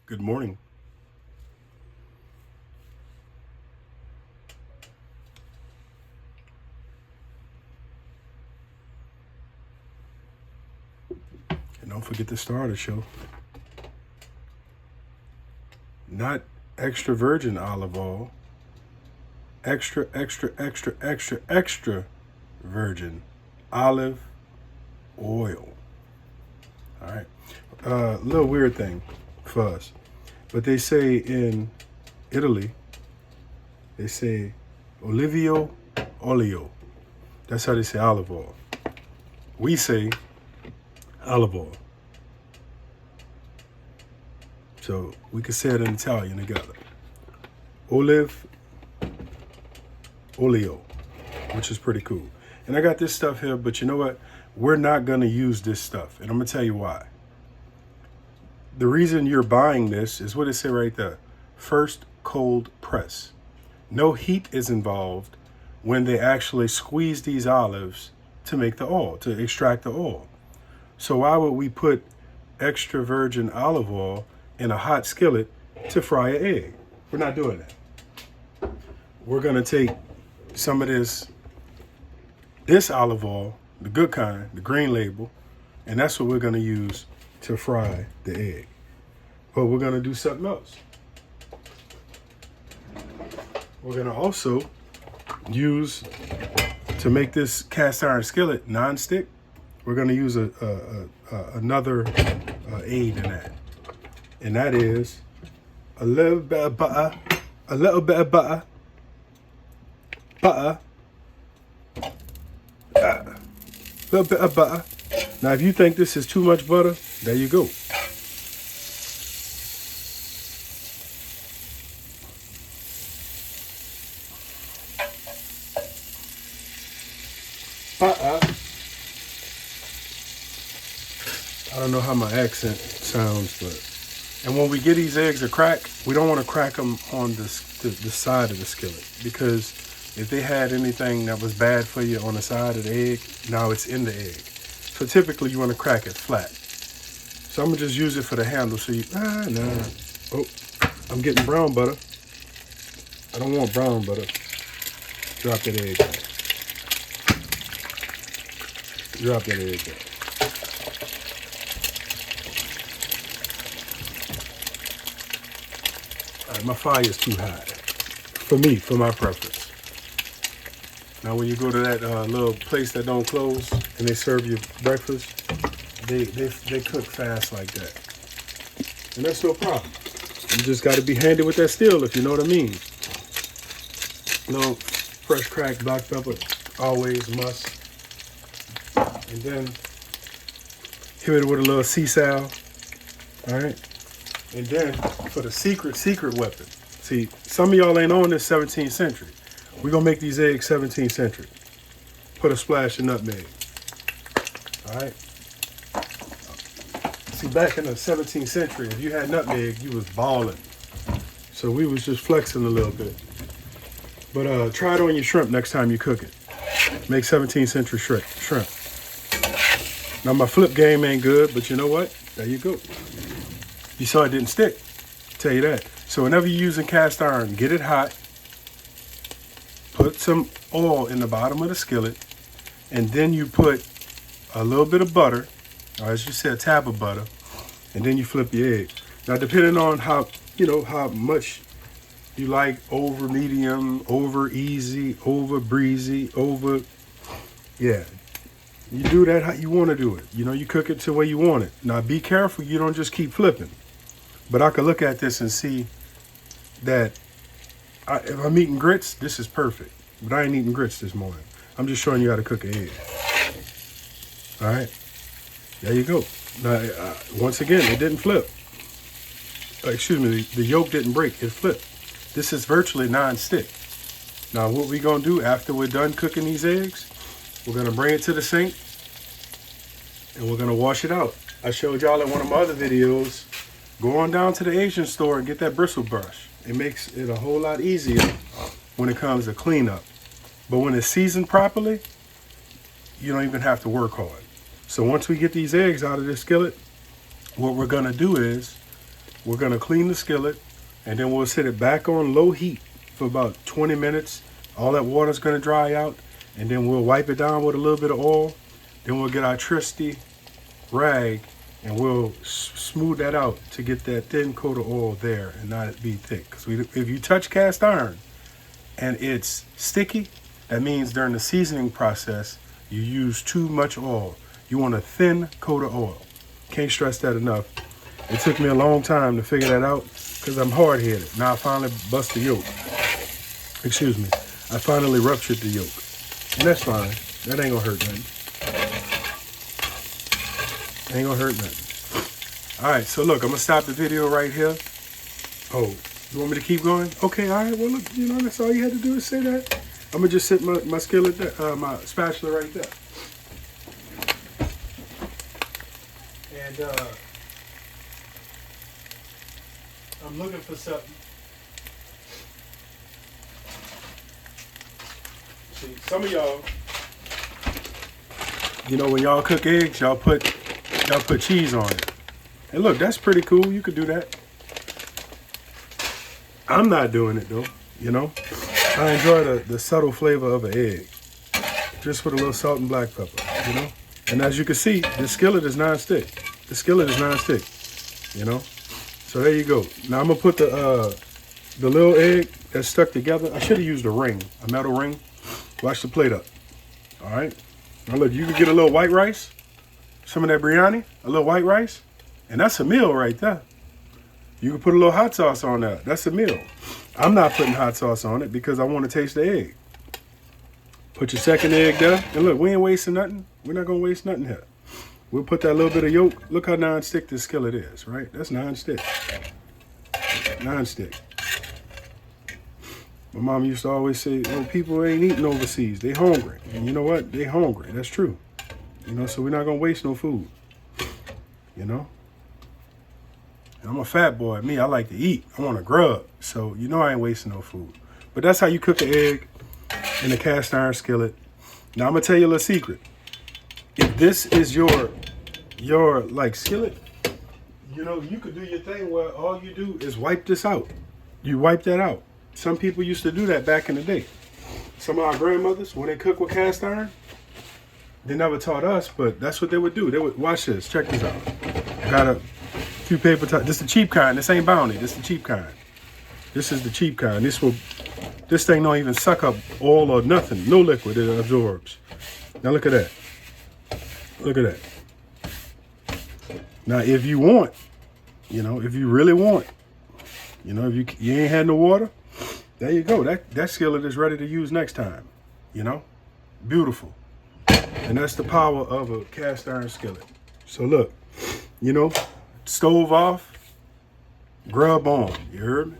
Good morning. And don't forget the starter show. Not extra virgin olive oil. Extra virgin olive oil. All right. Little weird thing for us. But they say in Italy, they say olivio oleo. That's how they say olive oil. We say olive oil. So we can say it in Italian together. Olive oleo, which is pretty cool. And I got this stuff here, but you know what? We're not going to use this stuff. And I'm going to tell you why. The reason you're buying this is what it said right there. First cold press. No heat is involved when they actually squeeze these olives to make the oil, to extract the oil. So why would we put extra virgin olive oil in a hot skillet to fry an egg? We're not doing that. We're going to take some of this olive oil, the good kind, the green label, and that's what we're going to use to fry the egg. But we're going to do something else. We're going to also use, to make this cast iron skillet non-stick, we're going to use another aid in that. And that is a little bit of butter, a little bit of butter, a little bit of butter. Now, if you think this is too much butter, there you go. Butter. I don't know how my accent sounds, but... And when we get these eggs to crack, we don't want to crack them on the side of the skillet, because if they had anything that was bad for you on the side of the egg, now it's in the egg. So typically you want to crack it flat. So I'm going to just use it for the handle. So you, Oh, I'm getting brown butter. I don't want brown butter. Drop that egg in. Drop that egg in. All right, my fire is too high. For me, for my preference. Now when you go to that little place that don't close and they serve you breakfast, they cook fast like that. And that's no problem. You just got to be handy with that steel, if you know what I mean. No, fresh cracked black pepper, always must. And then hit it with a little sea sal. All right. And then for the secret weapon. See, some of y'all ain't on this 17th century. We're going to make these eggs 17th century. Put a splash of nutmeg. All right. See, back in the 17th century, if you had nutmeg, you was balling. So we was just flexing a little bit. But try it on your shrimp next time you cook it. Make 17th century shrimp. Now my flip game ain't good, but you know what? There you go. You saw it didn't stick. Tell you that. So whenever you're using cast iron, get it hot. Put some oil in the bottom of the skillet, and then you put a little bit of butter, or as you said, a tab of butter, and then you flip your egg. Now, depending on how much you like, over medium, over easy, over breezy, over, yeah. You do that how you want to do it. You know, you cook it to where you want it. Now, be careful you don't just keep flipping. But I could look at this and see that if I'm eating grits, this is perfect. But I ain't eating grits this morning. I'm just showing you how to cook an egg. All right. There you go. Now, once again, it didn't flip. Excuse me, the yolk didn't break. It flipped. This is virtually non-stick. Now, what we're going to do after we're done cooking these eggs, we're going to bring it to the sink and we're going to wash it out. I showed y'all in one of my other videos, go on down to the Asian store and get that bristle brush. It makes it a whole lot easier when it comes to cleanup. But when it's seasoned properly, you don't even have to work hard. So once we get these eggs out of this skillet, what we're going to do is we're gonna clean the skillet, and then we'll set it back on low heat for about 20 minutes. All that water's gonna dry out, and then we'll wipe it down with a little bit of oil. Then we'll get our trusty rag and we'll smooth that out to get that thin coat of oil there and not be thick. Because if you touch cast iron and it's sticky, that means during the seasoning process, you use too much oil. You want a thin coat of oil. Can't stress that enough. It took me a long time to figure that out because I'm hard-headed. Now I finally bust the yolk. Excuse me. I finally ruptured the yolk. And that's fine. That ain't gonna hurt nothing. Ain't gonna hurt nothing. All right, so look, I'm gonna stop the video right here. Oh, you want me to keep going? Okay, all right, well, look, you know, that's all you had to do is say that. I'm gonna just sit my skillet there, my spatula right there. And I'm looking for something. See, some of y'all, you know, when y'all cook eggs, y'all put cheese on it. And look, that's pretty cool. You could do that. I'm not doing it though, you know. I enjoy the subtle flavor of an egg. Just with a little salt and black pepper, you know. And as you can see, the skillet is non-stick. The skillet is non-stick, you know. So there you go. Now I'm gonna put the little egg that's stuck together. I should have used a ring, a metal ring. Wash the plate up. All right. Now look, you can get a little white rice, some of that biryani, a little white rice, and that's a meal right there. You can put a little hot sauce on that. That's a meal. I'm not putting hot sauce on it because I want to taste the egg. Put your second egg there. And look, we ain't wasting nothing. We're not going to waste nothing here. We'll put that little bit of yolk. Look how non-stick this skillet is, right? That's non-stick. Non-stick. My mom used to always say, oh, people ain't eating overseas. They hungry. And you know what? They hungry. That's true. You know, so we're not going to waste no food. You know? And I'm a fat boy. Me, I like to eat. I want to grub. So, you know I ain't wasting no food. But that's how you cook an egg in a cast iron skillet. Now, I'm going to tell you a little secret. If this is your like skillet, you know, you could do your thing where all you do is wipe this out. You wipe that out. Some people used to do that back in the day. Some of our grandmothers, when they cook with cast iron, they never taught us, but that's what they would do. They would, watch this, check this out. Got a few paper towels. This is the cheap kind. This ain't Bounty. This is the cheap kind. This is the cheap kind. This thing don't even suck up oil or nothing. No liquid, it absorbs. Now look at that. Look at that. Now if you want, you know, if you really want, you know, if you ain't had no water, there you go. That skillet is ready to use next time. You know? Beautiful. And that's the power of a cast iron skillet. So look, you know, stove off, grub on. You heard me?